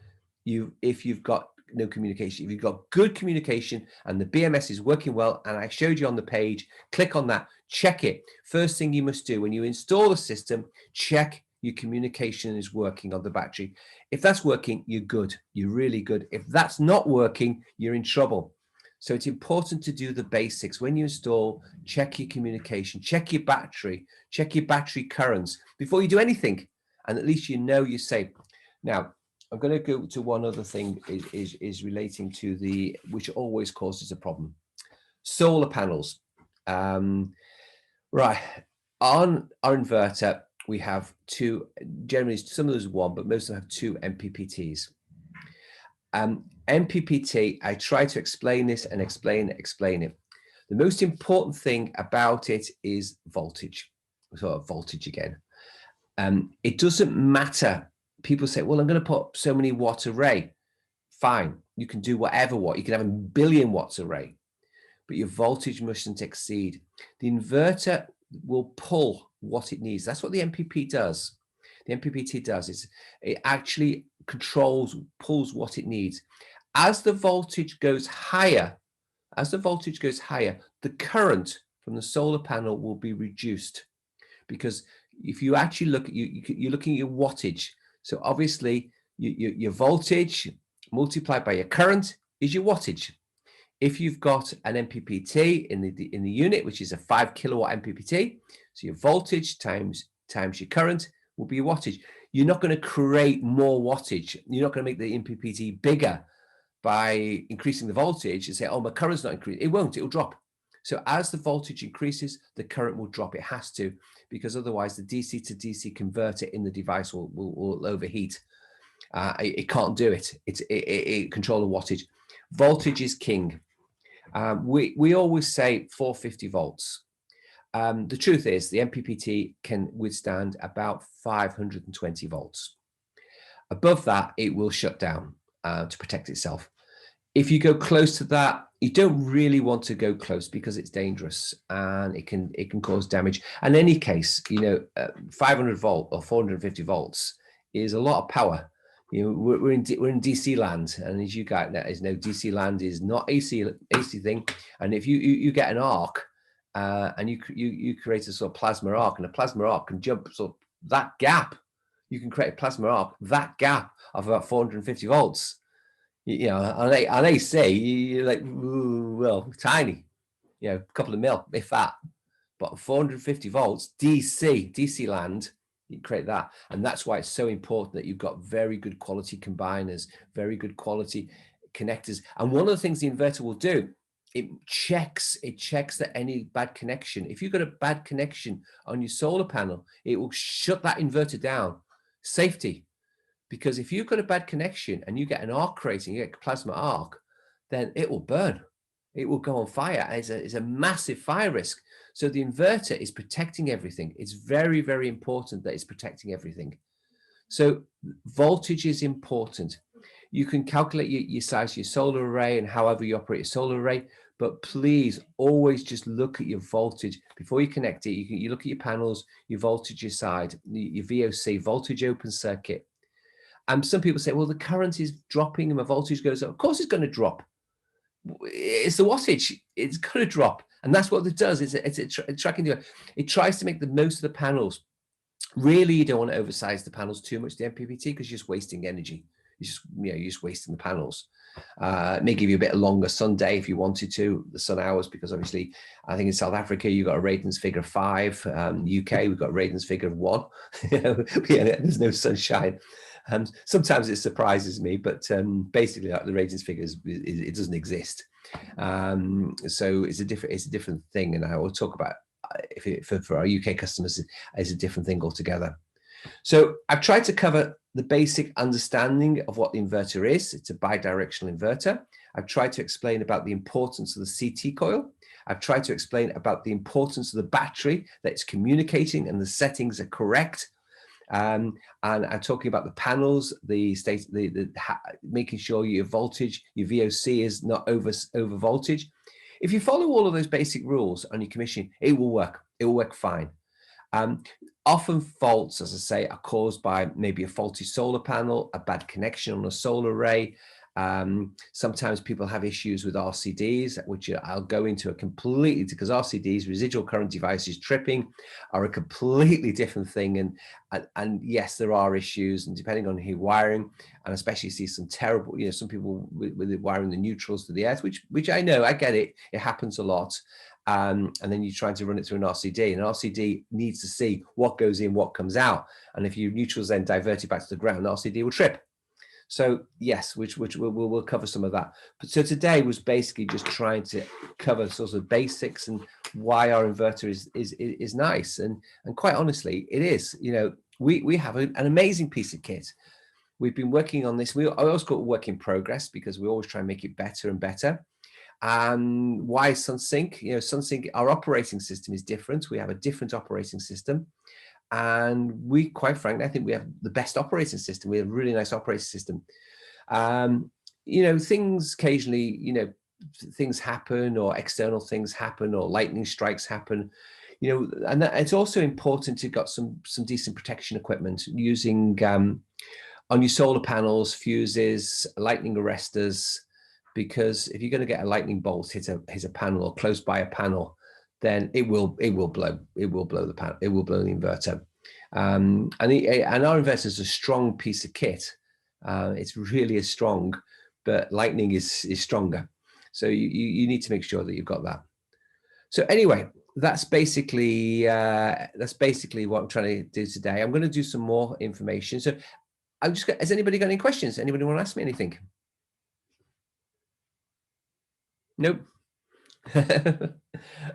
you've got no communication. If you've got good communication and the BMS is working well, and I showed you on the page, click on that, check it. First thing you must do when you install the system, check your communication is working on the battery. If that's working, you're good. You're really good. If that's not working, you're in trouble. So it's important to do the basics. When you install, check your communication, check your battery currents before you do anything. And at least you're safe. Now, I'm going to go to one other thing is relating to which always causes a problem. Solar panels. Right. On our inverter, we have two, generally some of those one, but most of them have two MPPTs. MPPT, I try to explain this and explain it. The most important thing about it is voltage. So voltage again. It doesn't matter. People say, well, I'm going to put so many watt array. Fine. You can do whatever watt. You can have a 1 billion watts array, but your voltage mustn't exceed. The inverter will pull what it needs. That's what the MPP does. The MPPT does is it actually pulls what it needs. As the voltage goes higher, the current from the solar panel will be reduced, because if you actually look at you're looking at your wattage. So obviously your voltage multiplied by your current is your wattage. If you've got an MPPT in the unit, which is a 5 kilowatt MPPT, so your voltage times your current will be your wattage. You're not going to create more wattage. You're not going to make the MPPT bigger by increasing the voltage and say, oh, my current's not increasing. It won't. It'll drop. So as the voltage increases, the current will drop. It has to, because otherwise the DC to DC converter in the device will overheat. It can't do it. It control the wattage. Voltage is king. We always say 450 volts. The truth is the MPPT can withstand about 520 volts. Above that, it will shut down to protect itself. If you go close to that, you don't really want to go close because it's dangerous and it can cause damage. And in any case, 500 volt or 450 volts is a lot of power. We're in DC land, and as you guys know, DC land is not AC thing. And if you get an arc and you create a sort of plasma arc, and a plasma arc can jump sort of that gap, you can create a plasma arc that gap of about 450 volts. On AC, you're like, well, tiny, a couple of mil, if that. But 450 volts, DC land, you create that. And that's why it's so important that you've got very good quality combiners, very good quality connectors. And one of the things the inverter will do, it checks that any bad connection, if you've got a bad connection on your solar panel, it will shut that inverter down. Safety. Because if you've got a bad connection and you get an arc creating, you get a plasma arc, then it will burn. It will go on fire. It's a massive fire risk. So the inverter is protecting everything. It's very, very important that it's protecting everything. So voltage is important. You can calculate your size of your solar array and however you operate your solar array, but please always just look at your voltage before you connect it. You look at your panels, your voltage aside, your VOC, voltage open circuit. And some people say, well, the current is dropping and my voltage goes up. Of course it's going to drop. It's the wattage. It's going to drop. And that's what it does. It's a tracking device. It tries to make the most of the panels. Really, you don't want to oversize the panels too much, the MPPT, because you're just wasting energy. You're just wasting the panels. It may give you a bit longer sun day if you wanted to, the sun hours, because obviously, I think in South Africa, you've got a Radiance figure of 5. UK, we've got a Radiance figure of 1. There's no sunshine. Sometimes it surprises me, but basically, like the Radiance figures, it doesn't exist. So it's a different thing, and I will talk about for our UK customers, it's a different thing altogether. So I've tried to cover the basic understanding of what the inverter is. It's a bidirectional inverter. I've tried to explain about the importance of the CT coil. I've tried to explain about the importance of the battery, that it's communicating and the settings are correct. And I'm talking about the panels, making sure your voltage, your VOC is not over voltage. If you follow all of those basic rules on your commissioning, it will work. It will work fine. Often faults, as I say, are caused by maybe a faulty solar panel, a bad connection on a solar array. Sometimes people have issues with RCDs, which I'll go into completely, because RCDs, residual current devices, tripping, are a completely different thing. And yes, there are issues, and depending on who wiring, and especially see some terrible, some people with wiring the neutrals to the earth, which I know, I get it, it happens a lot. And then you're trying to run it through an RCD, and RCD needs to see what goes in, what comes out. And if your neutrals then divert it back to the ground, RCD will trip. So yes, which we'll cover some of that. But so today was basically just trying to cover sort of basics and why our inverter is nice. And quite honestly, it is. We have an amazing piece of kit. We've been working on this. I always call it work in progress, because we always try and make it better and better. And why Sunsynk? Sunsynk, our operating system is different. We have a different operating system. And we, quite frankly, I think we have the best operating system. We have a really nice operating system. Things occasionally, things happen, or external things happen, or lightning strikes happen. And it's also important to got some decent protection equipment using on your solar panels, fuses, lightning arresters. Because if you're going to get a lightning bolt hit a panel or close by a panel, then it will blow the panel, it will blow the inverter. And our inverter is a strong piece of kit. It's really strong, but lightning is stronger. So you need to make sure that you've got that. So anyway, that's basically what I'm trying to do today. I'm going to do some more information. So has anybody got any questions? Anybody want to ask me anything? Nope.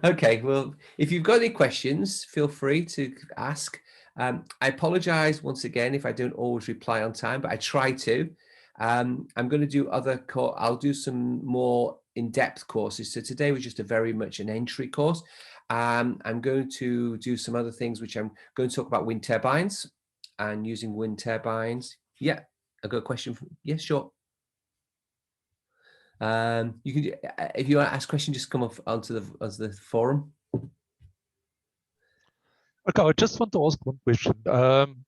Okay, well, if you've got any questions, feel free to ask. I apologize once again if I don't always reply on time, but I try to. I'm going to do I'll do some more in-depth courses. So today was just a very much an entry course. I'm going to do some other things, which I'm going to talk about wind turbines and using wind turbines. Yeah, I got a question. Yes, sure. You can, if you want to ask a question, just come up onto the forum. Okay, I just want to ask one question.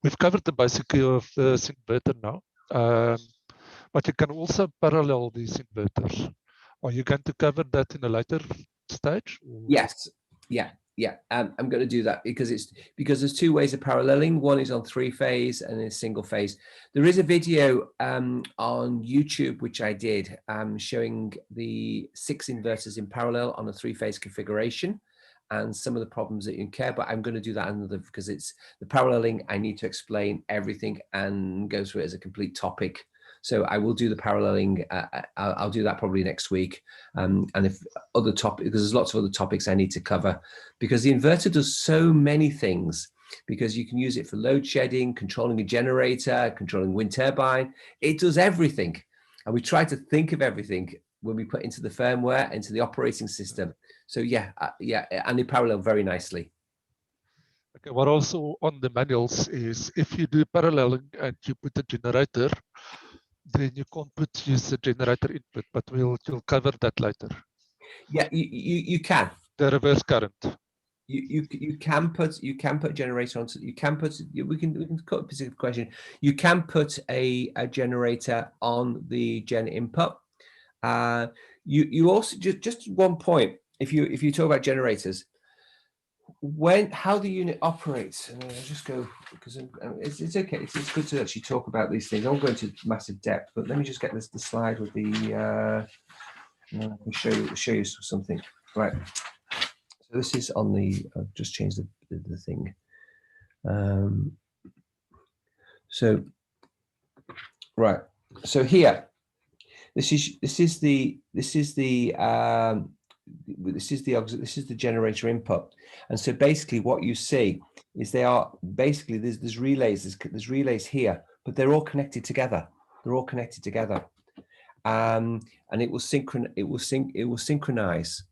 We've covered the basics of the inverter now, but you can also parallel these inverters. Are you going to cover that in a later stage? Or? Yes, yeah. I'm going to do that because there's two ways of paralleling. One is on 3-phase and a single phase. There is a video on YouTube which I did showing the 6 inverters in parallel on a 3-phase configuration and some of the problems that you incur. But I'm going to do that another because it's the paralleling. I need to explain everything and go through it as a complete topic. So I will do the paralleling. I'll do that probably next week. And if other topics, because there's lots of other topics I need to cover, because the inverter does so many things. Because you can use it for load shedding, controlling a generator, controlling wind turbine. It does everything, and we try to think of everything when we put into the firmware, into the operating system. So yeah, and they parallel very nicely. Okay, what also on the manuals is if you do paralleling and you put a generator, then you can't use the generator input, but we'll cover that later. Yeah, you can. The reverse current. You can put generator onto. You can put. We can cut a specific question. You can put a generator on the gen input. You also just one point. If you talk about generators, how the unit operates, and I'll just go because it's okay. It's good to actually talk about these things. I won't go into massive depth, but let me just get the slide with the. I can show you something. Right. So this is on the. I've just changed the thing. So right. So here, this is the generator input, and so basically what you see is they are basically there's relays here, but they're all connected together. And it will synchronize.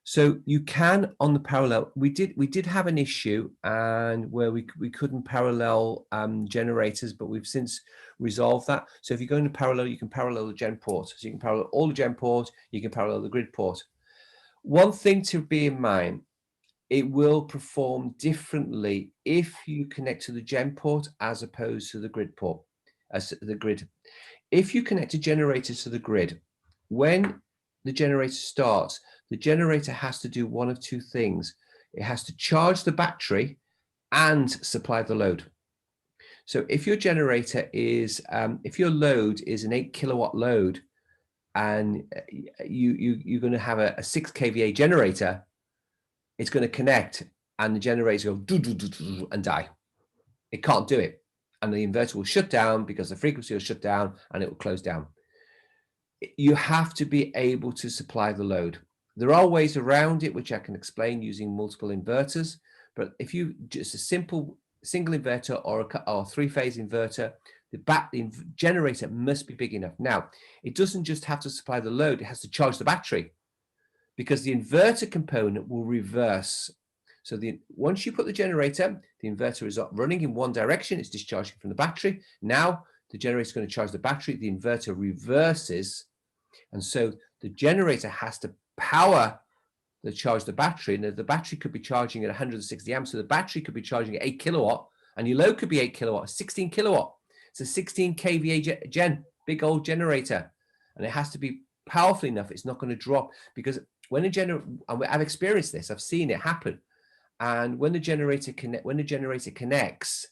So you can on the parallel. We did have an issue and where we couldn't parallel generators, but we've since resolved that. So if you go into parallel, you can parallel the gen port. So you can parallel all the gen port. You can parallel the grid port. One thing to be in mind, it will perform differently if you connect to the gen port as opposed to the grid port, as the grid. If you connect a generator to the grid, when the generator starts, the generator has to do one of two things. It has to charge the battery and supply the load. So if your generator is, if your load is an 8 kilowatt load, and you're going to have a 6 kVA generator, it's going to connect and the generator will go and die. It can't do it. And the inverter will shut down because the frequency will shut down and it will close down. You have to be able to supply the load. There are ways around it, which I can explain using multiple inverters. But if you just a simple single inverter or a 3-phase inverter, the generator must be big enough. Now, it doesn't just have to supply the load, it has to charge the battery because the inverter component will reverse. So once you put the generator, the inverter is running in one direction, it's discharging from the battery. Now, the generator is going to charge the battery, the inverter reverses. And so the generator has to charge the battery, and the battery could be charging at 160 amps. So the battery could be charging at 8 kilowatt, and your load could be 8 kilowatt, 16 kilowatt. It's a 16 kVA big old generator, and it has to be powerful enough. It's not going to drop because when I've experienced this, I've seen it happen. And when the generator connects,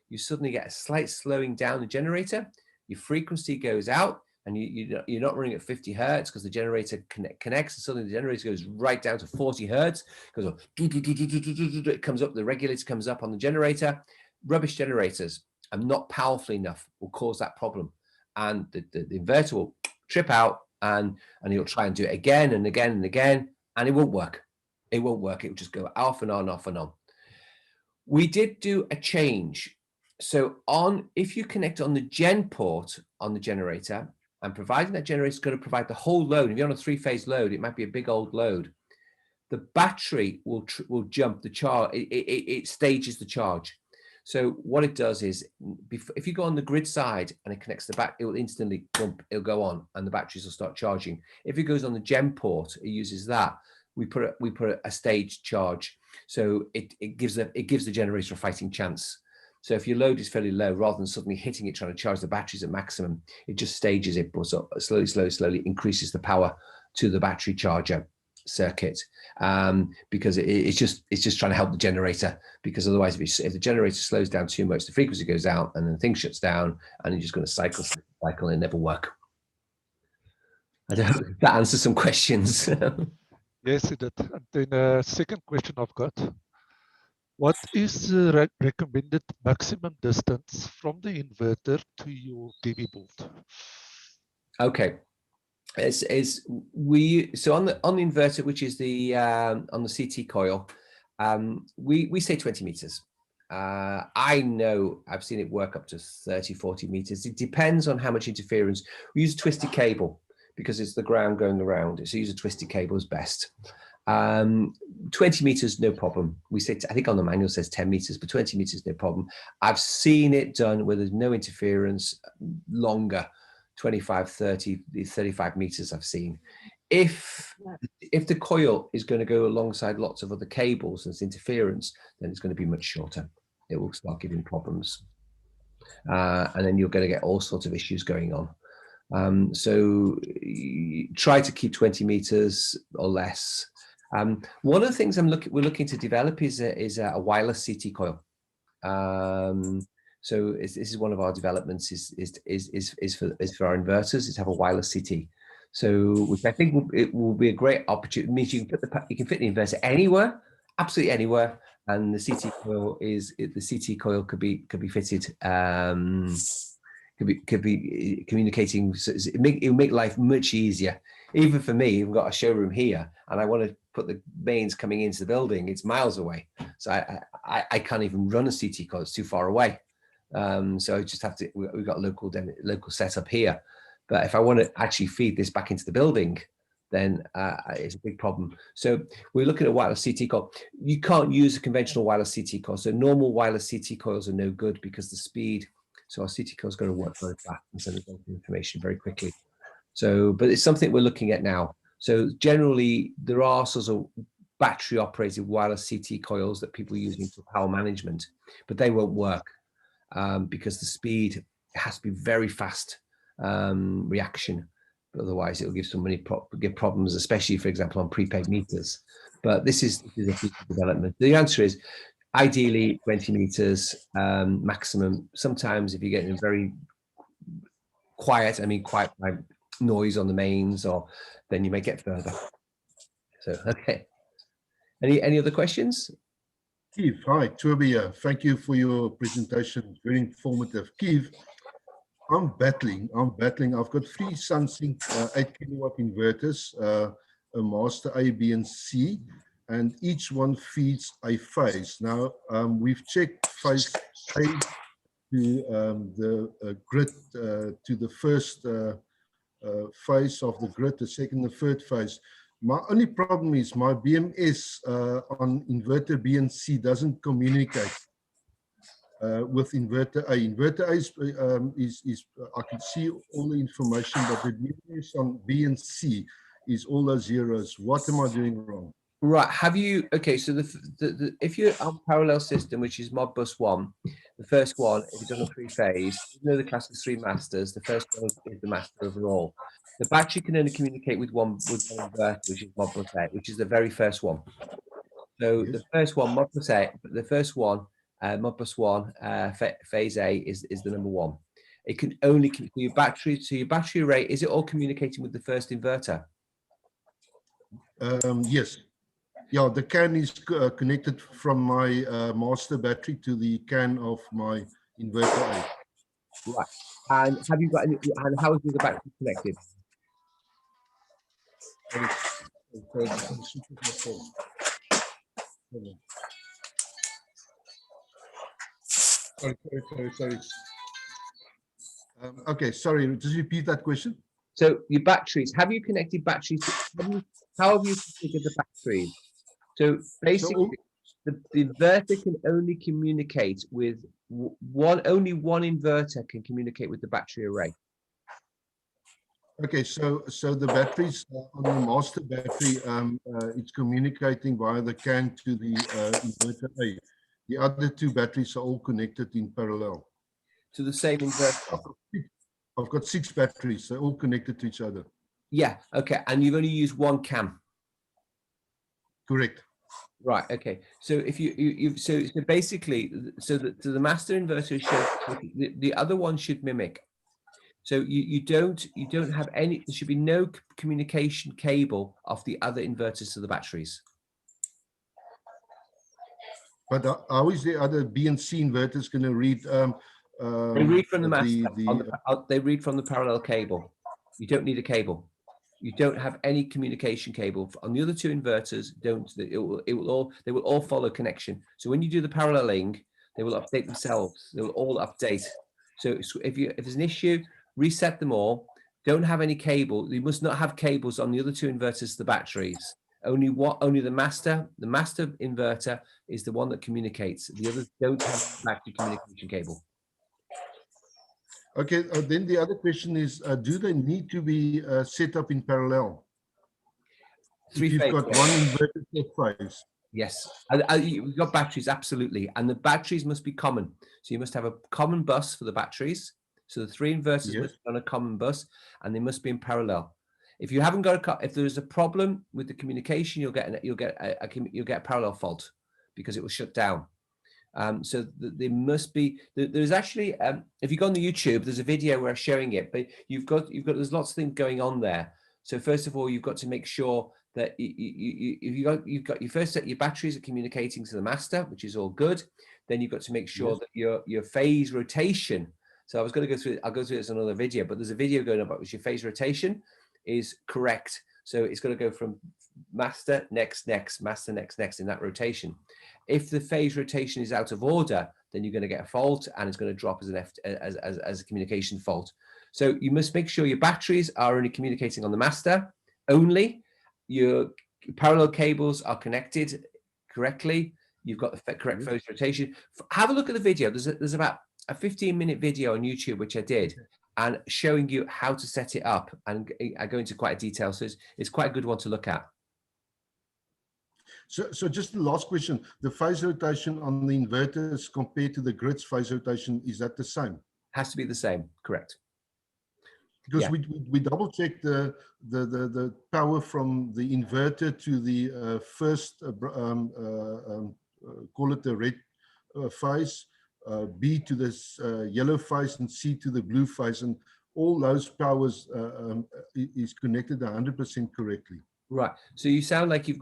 you suddenly get a slight slowing down the generator. Your frequency goes out, and you're not running at 50 hertz because the generator connects, and suddenly the generator goes right down to 40 hertz. Goes on, it comes up, the regulator comes up on the generator. Rubbish generators and not powerful enough will cause that problem, and the inverter will trip out, and you'll try and do it again and again and again, and it won't work. It won't work. It will just go off and on, off and on. We did do a change. So if you connect on the gen port on the generator, and providing that generator is going to provide the whole load, if you're on a 3-phase load, it might be a big old load. The battery will jump the charge. It stages the charge. So what it does is, if you go on the grid side and it connects the back, it will instantly bump. It'll go on, and the batteries will start charging. If it goes on the gen port, it uses that. We put a staged charge, so it gives the generator a fighting chance. So if your load is fairly low, rather than suddenly hitting it trying to charge the batteries at maximum, it just stages it, but slowly increases the power to the battery charger circuit, because it's just trying to help the generator, because otherwise if the generator slows down too much, the frequency goes out and then things shuts down, and you're just going to cycle and never work. I don't know if that answers some questions. Yes, it did. And then second question I've got. What is the recommended maximum distance from the inverter to your DB board? Okay. So on the inverter, which is the on the CT coil, we say 20 meters. I know I've seen it work up to 30-40 meters. It depends on how much interference. We use a twisted cable because it's the ground going around it, so use a twisted cable is best. 20 meters, no problem. We say, I think on the manual says 10 meters, but 20 meters, no problem. I've seen it done where there's no interference, longer. 25, 30, 35 meters I've seen. If the coil is going to go alongside lots of other cables and there's interference, then it's going to be much shorter. It will start giving problems. And then you're going to get all sorts of issues going on. So try to keep 20 meters or less. One of the things we're looking to develop is a wireless CT coil. So this is one of our developments is for our inverters, is to have a wireless CT. So which I think it will be a great opportunity. It means you can fit the inverter anywhere, absolutely anywhere, and the CT coil could be fitted. Could be communicating. So it'll make life much easier. Even for me, we've got a showroom here, and I want to put the mains coming into the building. It's miles away, so I can't even run a CT coil. It's too far away. So I just have to, we've got a local setup here. But if I want to actually feed this back into the building, then it's a big problem. So we're looking at wireless CT coil. You can't use a conventional wireless CT coil. So normal wireless CT coils are no good because the speed, so our CT coil is going to work very fast and send the information very quickly. So, but it's something we're looking at now. So generally there are sorts of battery operated wireless CT coils that people are using for power management, but they won't work. Because the speed has to be very fast reaction, otherwise it will give somebody give problems, especially for example on prepaid meters. But this is a future development. The answer is ideally 20 meters maximum. Sometimes if you get in very quiet, quiet like noise on the mains, or then you may get further. So okay, any other questions? Keith, hi, Toby here. Thank you for your presentation. Very informative. Keith, I'm battling. I've got 3 Sunsynk 8 kilowatt inverters, a master A, B, and C, and each one feeds a phase. Now, we've checked phase A to the grid, to the first phase of the grid, the second and third phase. My only problem is my BMS on inverter B and C doesn't communicate with inverter A. Inverter A is I can see all the information, but the BMS on B and C is all those zeros. What am I doing wrong? Right. Have you? Okay. So if you're on parallel system, which is Modbus 1, the first one, if you're on a 3-phase, you know the class is 3 masters. The first one is the master overall. The battery can only communicate with one inverter, which is Modbus 8, which is the very first one. So the first one, Modbus 8, the first one, Modbus 1, phase A is the number 1. It can only your battery. So your battery array, is it all communicating with the first inverter? Yes. Yeah, the CAN is connected from my master battery to the CAN of my inverter A. Right. And have you got any? And how is the battery connected? Okay, just gonna switch it off first. Hold on. Sorry. Okay, sorry, just repeat that question. So your batteries, have you connected batteries? How have you configured the batteries? So basically, the inverter can only communicate with only one inverter can communicate with the battery array. Okay, so the batteries on the master battery, it's communicating via the CAN to the inverter A. The other two batteries are all connected in parallel. To the same inverter. I've got 6 batteries, they're all connected to each other. Yeah, okay. And you've only used one CAN. Correct. Right, okay. So if so basically, so the master inverter should, the other one should mimic. So you don't have any, there should be no communication cable off the other inverters to the batteries. But how is the other B and C inverters going to read? They read from the master. They read from the parallel cable. You don't need a cable. You don't have any communication cable on the other two inverters. They will all follow connection. So when you do the paralleling, they will update themselves. They will all update. So if there's an issue, reset them all. Don't have any cable. You must not have cables on the other two inverters to the batteries. Only the master inverter is the one that communicates. The others don't have battery communication cable. Okay, then the other question is, do they need to be set up in parallel? If you've got one inverter set phase. Yes, you've got batteries, absolutely. And the batteries must be common. So you must have a common bus for the batteries. So the 3 inverters must be on a common bus, and they must be in parallel. If you haven't got if there's a problem with the communication, you'll get a parallel fault because it will shut down. So there must be. There's actually, if you go on the YouTube, there's a video where I'm showing it. But there's lots of things going on there. So first of all, you've got to make sure that you've got your first set. Your batteries are communicating to the master, which is all good. Then you've got to make sure that your phase rotation. So I was going to go through. I'll go through this in another video, but there's a video going on about which your phase rotation is correct. So it's going to go from master next, master next in that rotation. If the phase rotation is out of order, then you're going to get a fault, and it's going to drop as a communication fault. So you must make sure your batteries are only communicating on the master only. Your parallel cables are connected correctly. You've got the correct phase rotation. Have a look at the video. There's about a 15-minute video on YouTube which I did, and showing you how to set it up, and I go into quite a detail. So it's quite a good one to look at. So just the last question: the phase rotation on the inverters compared to the grid's phase rotation, is that the same? Has to be the same, correct? Because we double check the power from the inverter to the first call it the red phase, B to this yellow phase, and C to the blue phase, and all those powers is connected 100% correctly. Right. So you sound like you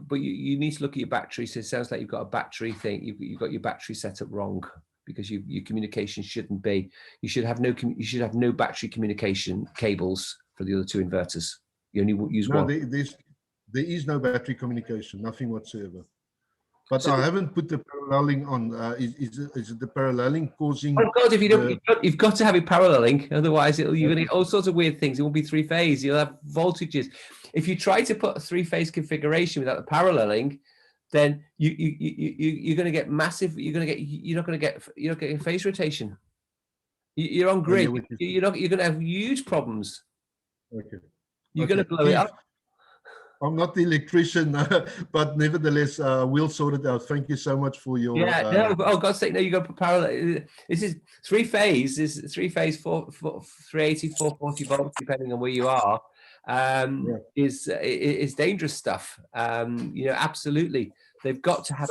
need to look at your battery. So it sounds like you've got a battery thing. You've got your battery set up wrong, because your communication shouldn't be. You should have no battery communication cables for the other two inverters. You only use one. There is no battery communication, nothing whatsoever. But so I haven't put the paralleling on. Is it the paralleling causing? Oh God! If you don't, you've got to have it paralleling. Otherwise, you're going to get all sorts of weird things. It won't be 3-phase. You'll have voltages. If you try to put a 3-phase configuration without the paralleling, then you're going to get massive. You're not going to get phase rotation. You're on grid. You're going to have huge problems. Okay. You're going to blow it up. I'm not the electrician, but nevertheless, we'll sort it out. Thank you so much for your. Yeah, no, oh God's sake, no, you got to put parallel. This is 3-phase. This is 3-phase, 380, 440 volts, depending on where you are. Is dangerous stuff. Absolutely, they've got to have.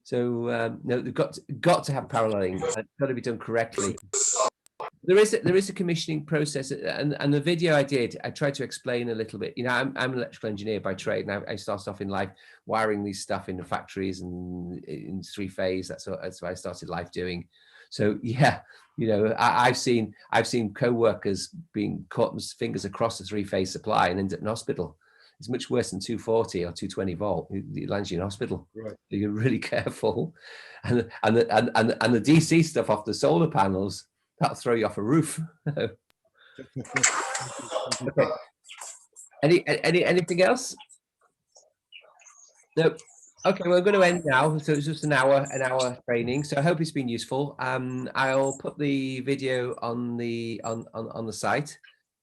So no, they've got to have paralleling. It's got to be done correctly. There is a commissioning process, and the video I tried to explain a little bit. You know, I'm an electrical engineer by trade, and I started off in life wiring these stuff in the factories and in 3-phase. That's what I started life doing. So yeah, you know, I've seen co-workers being caught fingers across the 3-phase supply and end up in hospital. It's much worse than 240 or 220 volt. It lands you in hospital. Right. So you're really careful, and the DC stuff off the solar panels, that'll throw you off a roof. Okay. Anything else? No. Okay, we're going to end now. So it's just an hour training. So I hope it's been useful. I'll put the video on the site.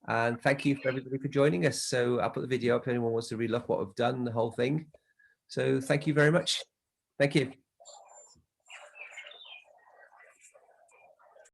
And thank you for everybody for joining us. So I'll put the video up if anyone wants to relook what we've done, the whole thing. So thank you very much. Thank you.